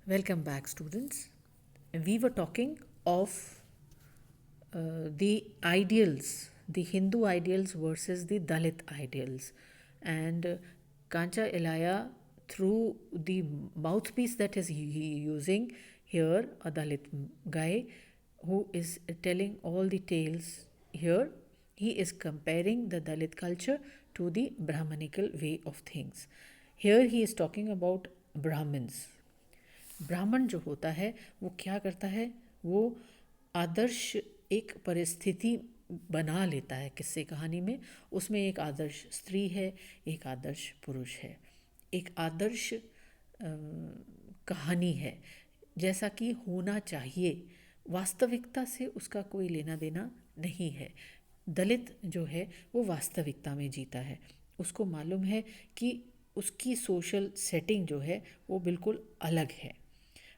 Welcome back, students. We were talking of the ideals, the Hindu ideals versus the Dalit ideals. And Kancha Elaya, through the mouthpiece that is he using here, a Dalit guy who is telling all the tales here, he is comparing the Dalit culture to the Brahmanical way of things. Here he is talking about Brahmins. ब्राह्मण जो होता है वो क्या करता है, वो आदर्श एक परिस्थिति बना लेता है किस्से कहानी में। उसमें एक आदर्श स्त्री है, एक आदर्श पुरुष है, एक आदर्श कहानी है जैसा कि होना चाहिए। वास्तविकता से उसका कोई लेना देना नहीं है। दलित जो है वो वास्तविकता में जीता है। उसको मालूम है कि उसकी सोशल सेटिंग जो है वो बिल्कुल अलग है।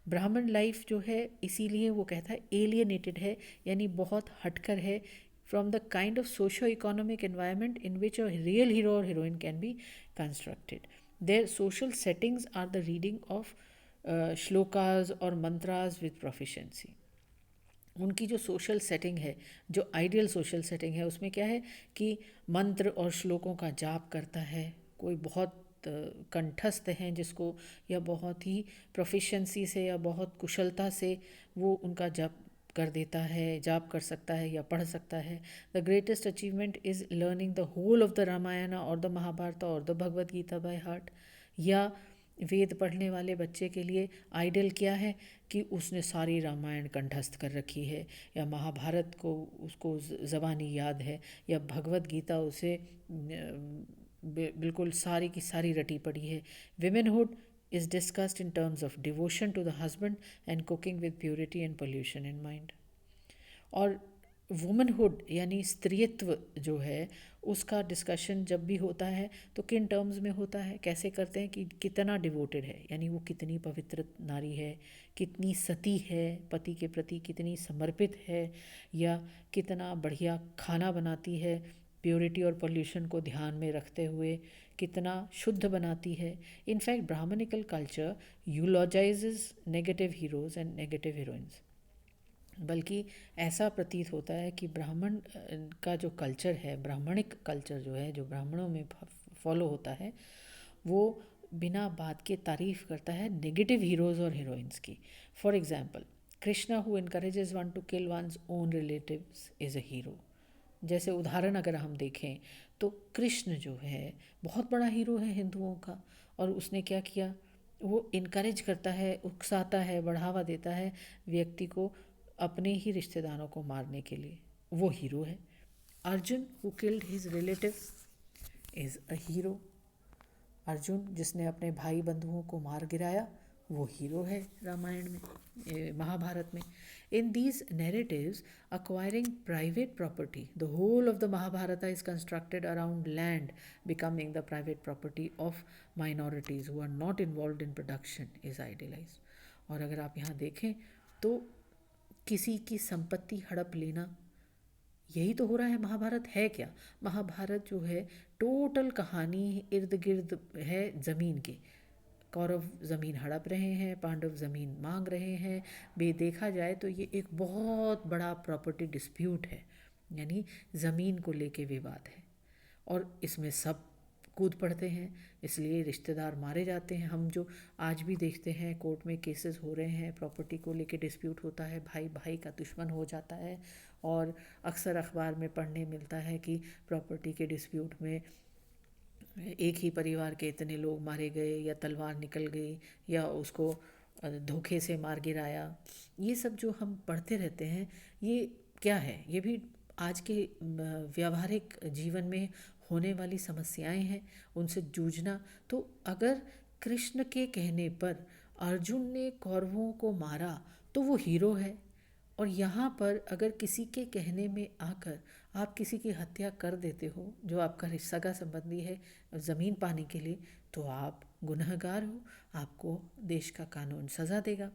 ब्राह्मण लाइफ जो है इसीलिए वो कहता है एलियनेटेड है, यानी बहुत हटकर है from the kind of socio economic environment in which a real hero और heroine can be constructed. There social settings are the reading of shlokas और मंत्राज विद प्रोफिशेंसी। उनकी जो सोशल सेटिंग है, जो आइडियल सोशल सेटिंग है, उसमें क्या है कि मंत्र और श्लोकों का जाप करता है कोई बहुत कंठस्थ हैं जिसको, या बहुत ही प्रोफिशेंसी से या बहुत कुशलता से वो उनका जाप कर देता है, जाप कर सकता है या पढ़ सकता है। The greatest achievement is learning the whole of the Ramayana और द महाभारत और the Bhagavad Gita by heart. या वेद पढ़ने वाले बच्चे के लिए आइडल क्या है कि उसने सारी रामायण कंठस्थ कर रखी है, या महाभारत को उसको ज़बानी याद है, या भगवद गीता उसे बिल्कुल सारी की सारी रटी पड़ी है। Womanhood is discussed in terms of devotion to the husband and cooking with purity and pollution in mind. और वुमनहुड यानी स्त्रीत्व जो है उसका डिस्कशन जब भी होता है तो किन टर्म्स में होता है, कैसे करते हैं कि कितना डिवोटेड है, यानी वो कितनी पवित्र नारी है, कितनी सती है, पति के प्रति कितनी समर्पित है, या कितना बढ़िया खाना बनाती है, प्योरिटी और पोल्यूशन को ध्यान में रखते हुए कितना शुद्ध बनाती है। In fact Brahminical culture eulogises negative heroes and negative heroines. बल्कि ऐसा प्रतीत होता है कि ब्राह्मण का जो कल्चर है, ब्राह्मणिक कल्चर जो है, जो ब्राह्मणों में फॉलो होता है, वो बिना बात के तारीफ़ करता है नेगेटिव हीरोज़ और हीरोइंस की। For example, Krishna who encourages one to kill one's own relatives is a hero. जैसे उदाहरण अगर हम देखें तो कृष्ण जो है बहुत बड़ा हीरो है हिंदुओं का, और उसने क्या किया, वो इनकरेज करता है, उकसाता है, बढ़ावा देता है व्यक्ति को अपने ही रिश्तेदारों को मारने के लिए। वो हीरो है। Arjun who killed his relative is a hero. Arjun जिसने अपने भाई बंधुओं को मार गिराया वो हीरो है रामायण में, महाभारत में। In these narratives acquiring private property, the whole of the Mahabharata is constructed around land becoming the private property of minorities who are not involved in production is idealized। और अगर आप यहाँ देखें तो किसी की संपत्ति हड़प लेना, यही तो हो रहा है। महाभारत है क्या? महाभारत जो है टोटल कहानी इर्द गिर्द है ज़मीन के। कौरव ज़मीन हड़प रहे हैं, पांडव ज़मीन मांग रहे हैं। देखा जाए तो ये एक बहुत बड़ा प्रॉपर्टी डिस्प्यूट है, यानी ज़मीन को लेके विवाद है, और इसमें सब कूद पड़ते हैं, इसलिए रिश्तेदार मारे जाते हैं। हम जो आज भी देखते हैं कोर्ट में केसेस हो रहे हैं, प्रॉपर्टी को लेके डिस्प्यूट होता है, भाई भाई का दुश्मन हो जाता है, और अक्सर अखबार में पढ़ने मिलता है कि प्रॉपर्टी के डिस्प्यूट में एक ही परिवार के इतने लोग मारे गए, या तलवार निकल गई, या उसको धोखे से मार गिराया। ये सब जो हम पढ़ते रहते हैं ये क्या है? ये भी आज के व्यावहारिक जीवन में होने वाली समस्याएं हैं, उनसे जूझना। तो अगर कृष्ण के कहने पर अर्जुन ने कौरवों को मारा तो वो हीरो है, और यहाँ पर अगर किसी के कहने में आकर आप किसी की हत्या कर देते हो जो आपका सगा संबंधी है ज़मीन पाने के लिए, तो आप गुनहगार हो, आपको देश का कानून सज़ा देगा।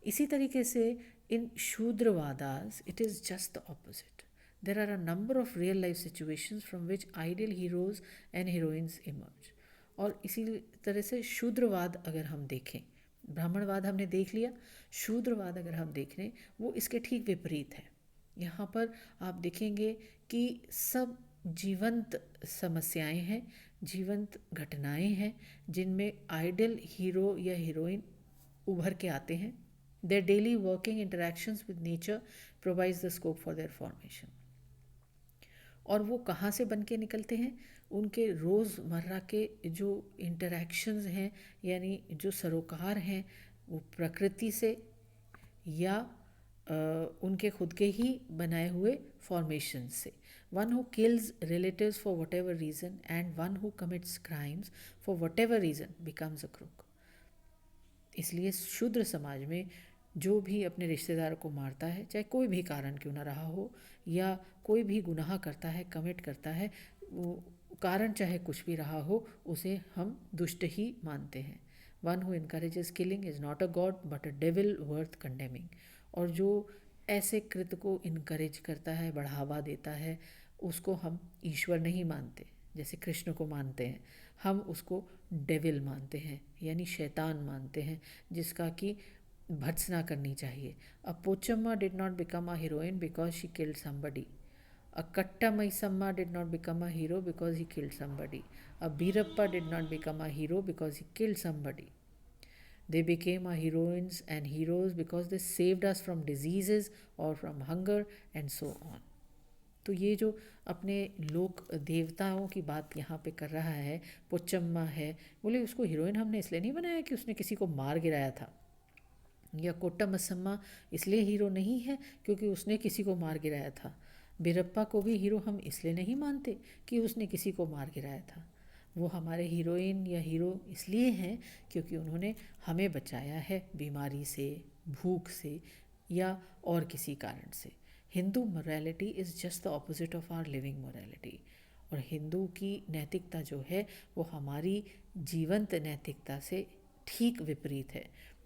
इसी तरीके से इन शूद्रवादास it is just the opposite. There are a number of real life situations from which ideal heroes and heroines emerge. और इसी तरह से शूद्रवाद अगर हम देखें ब्राह्मणवाद हमने देख लिया, शूद्रवाद अगर हम देख लें वो इसके ठीक विपरीत है। यहाँ पर आप देखेंगे कि सब जीवंत समस्याएं हैं, जीवंत घटनाएं हैं जिनमें आइडियल हीरो या हीरोइन उभर के आते हैं। Their daily working interactions with nature provides the scope for their formation. और वो कहाँ से बन के निकलते हैं? उनके रोज़मर्रा के जो इंटरेक्शंस हैं, यानी जो सरोकार हैं, वो प्रकृति से या उनके खुद के ही बनाए हुए फॉर्मेशन से। One who kills relatives for what ever reason and one who commits crimes for what ever reason becomes a crook. इसलिए शूद्र समाज में जो भी अपने रिश्तेदार को मारता है, चाहे कोई भी कारण क्यों ना रहा हो, या कोई भी गुनाह करता है, कमिट करता है, वो कारण चाहे कुछ भी रहा हो, उसे हम दुष्ट ही मानते हैं। One who encourages killing is not a God but a devil worth condemning. और जो ऐसे कृत्य को इनकरेज करता है, बढ़ावा देता है, उसको हम ईश्वर नहीं मानते जैसे कृष्ण को मानते हैं, हम उसको डेविल मानते हैं, यानी शैतान मानते हैं, जिसका कि भर्त्सना करनी चाहिए। A Pochamma did not become a heroine because she killed somebody. A Katta Maisamma did not become a hero because he killed somebody. A Beerappa did not become a hero because he killed somebody. They became our heroines and heroes because they saved us from diseases or from hunger and so on. तो ये जो अपने लोक देवताओं की बात यहाँ पे कर रहा है, पोचम्मा है, बोले उसको हीरोइन हमने इसलिए नहीं बनाया कि उसने किसी को मार गिराया था, या कोट्टामसम्मा इसलिए हीरो नहीं है क्योंकि उसने किसी को मार गिराया था। बीरप्पा को भी हीरो हम इसलिए नहीं मानते कि उसने किसी को मार गिराया था। वो हमारे हीरोइन या हीरो इसलिए हैं क्योंकि उन्होंने हमें बचाया है बीमारी से, भूख से या और किसी कारण से। Hindu morality is just the opposite of our living morality. और हिंदू की नैतिकता जो है वो हमारी जीवंत नैतिकता से ठीक विपरीत है।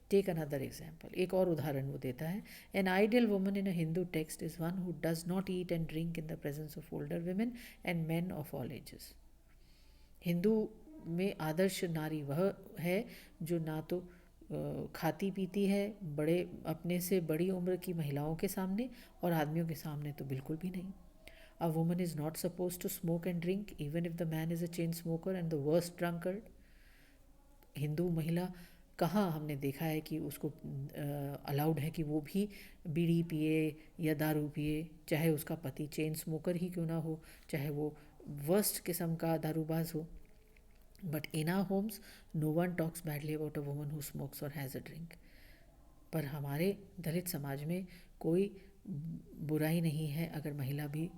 टेक अनदर एग्जाम्पल, एक और उदाहरण वो देता है। An ideal woman in a Hindu text is one who does not eat and drink in the presence of older women and man of all ages. Hindu में आदर्श नारी वह है जो ना तो खाती पीती है बड़े अपने से बड़ी उम्र की महिलाओं के सामने, और आदमियों के सामने तो बिल्कुल भी नहीं। A woman is not suppose to smoke and drink even if the man is a chain smoker and the worst drunkard. Hindu महिला कहाँ हमने देखा है कि उसको अलाउड है कि वो भी बीड़ी पिए या दारू पिए, चाहे उसका पति चेन स्मोकर ही क्यों ना हो, चाहे वो वर्स्ट किस्म का दारूबाज हो। But in our homes no one talks badly about a woman who smokes और हैज़ अ ड्रिंक। पर हमारे दलित समाज में कोई बुराई नहीं है अगर महिला भी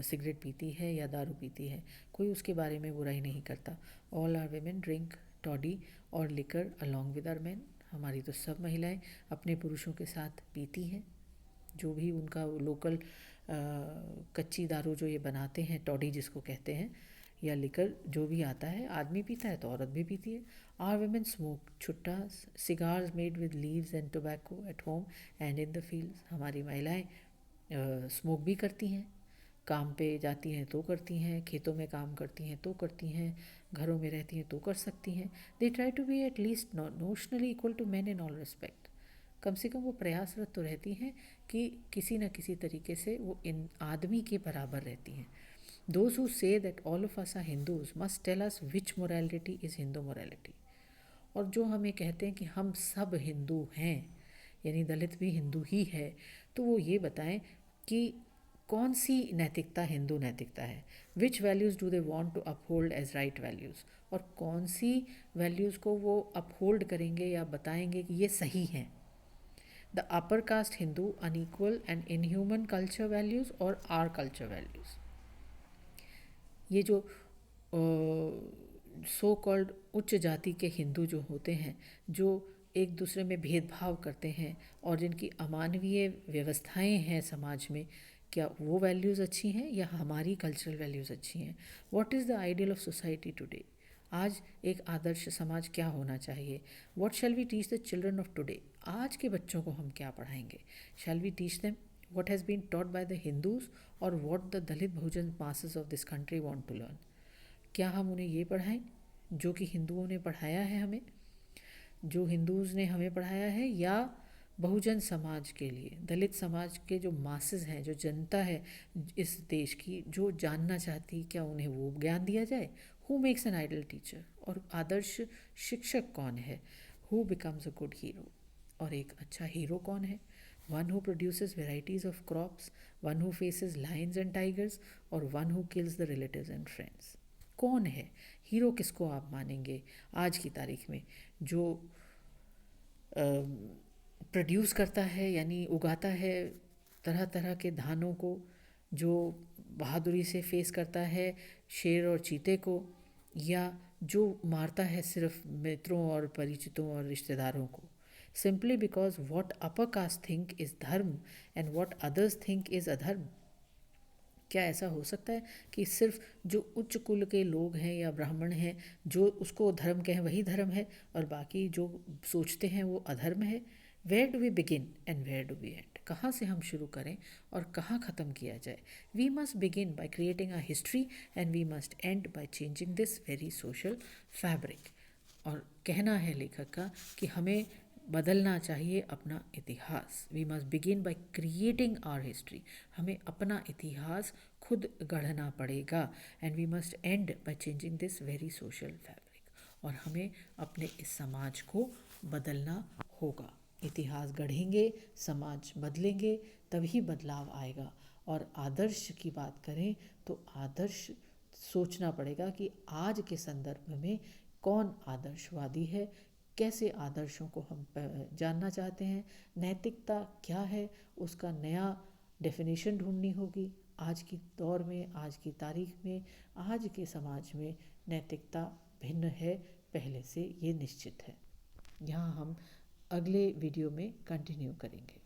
सिगरेट पीती है या दारू पीती है, कोई उसके बारे में बुराई नहीं करता। All our women drink toddy और liquor along with our man. हमारी तो सब महिलाएं अपने पुरुषों के साथ पीती हैं, जो भी उनका लोकल कच्ची दारू जो ये बनाते हैं, टॉडी जिसको कहते हैं, या लिकर जो भी आता है, आदमी पीता है तो औरत भी पीती है। आर वेमेन स्मोक छुट्टा cigars made with leaves and tobacco at home and in the fields. हमारी महिलाएं स्मोक भी करती हैं, काम पे जाती हैं तो करती हैं, खेतों में काम करती हैं तो करती हैं, घरों में रहती हैं तो कर सकती हैं। They try to be at least notionally equal to man in all respect. कम से कम वो प्रयासरत तो रहती हैं कि किसी न किसी तरीके से वो इन आदमी के बराबर रहती हैं। Those who say that all of us are Hindus must tell us which morality is Hindu morality. और जो हमें कहते हैं कि हम सब हिंदू हैं, यानी दलित भी हिंदू ही है, तो वो ये बताएं कि कौन सी नैतिकता हिंदू नैतिकता है। Which values do they want to uphold as right values, और कौन सी वैल्यूज़ को वो अपहोल्ड करेंगे या बताएंगे कि ये सही हैं। The upper caste Hindu unequal and inhuman culture values और आर कल्चर वैल्यूज़। ये जो सो कॉल्ड उच्च जाति के हिंदू जो होते हैं, जो एक दूसरे में भेदभाव करते हैं और जिनकी अमानवीय व्यवस्थाएं हैं समाज में, क्या वो वैल्यूज़ अच्छी हैं या हमारी कल्चरल वैल्यूज़ अच्छी हैं? What is the ideal of society today? आज एक आदर्श समाज क्या होना चाहिए? What shall we teach the children of today? आज के बच्चों को हम क्या पढ़ाएंगे? Shall we teach them what has been taught by the Hindus or what the Dalit Bhujan masses of this country want to learn? क्या हम उन्हें ये पढ़ाएं जो कि हिंदुओं ने पढ़ाया है हमें? जो हिंदूज़ ने हमें पढ़ाया है, या बहुजन समाज के लिए, दलित समाज के जो मासेस हैं, जो जनता है इस देश की, जो जानना चाहती, क्या उन्हें वो ज्ञान दिया जाए? Who makes an ideal teacher? और आदर्श शिक्षक कौन है? Who becomes a good hero? और एक अच्छा हीरो कौन है? One who produces varieties of crops, one who faces lions and tigers, और one who kills the relatives and friends. कौन है हीरो? किसको आप मानेंगे आज की तारीख में? जो प्रोड्यूस करता है, यानी उगाता है तरह तरह के धानों को, जो बहादुरी से फेस करता है शेर और चीते को, या जो मारता है सिर्फ मित्रों और परिचितों और रिश्तेदारों को, simply because what upper caste think is dharma and what others think is adharma. क्या ऐसा हो सकता है कि सिर्फ जो उच्च कुल के लोग हैं या ब्राह्मण हैं जो उसको धर्म कहें वही धर्म है, और बाकी जो सोचते हैं वो अधर्म है? Where do we begin and where do we end? कहाँ से हम शुरू करें और कहाँ ख़त्म किया जाए? We must begin by creating a history and we must end by changing this very social fabric. और कहना है लेखक का कि हमें बदलना चाहिए अपना इतिहास। We must begin by creating our history. हमें अपना इतिहास खुद गढ़ना पड़ेगा। And we must end by changing this very social fabric. और हमें अपने इस समाज को बदलना होगा। इतिहास गढ़ेंगे, समाज बदलेंगे, तभी बदलाव आएगा। और आदर्श की बात करें तो आदर्श सोचना पड़ेगा कि आज के संदर्भ में कौन आदर्शवादी है, कैसे आदर्शों को हम जानना चाहते हैं, नैतिकता क्या है, उसका नया डेफिनेशन ढूंढनी होगी। आज की दौर में, आज की तारीख में, आज के समाज में नैतिकता भिन्न है पहले से, ये निश्चित है। यहाँ हम अगले वीडियो में कंटिन्यू करेंगे।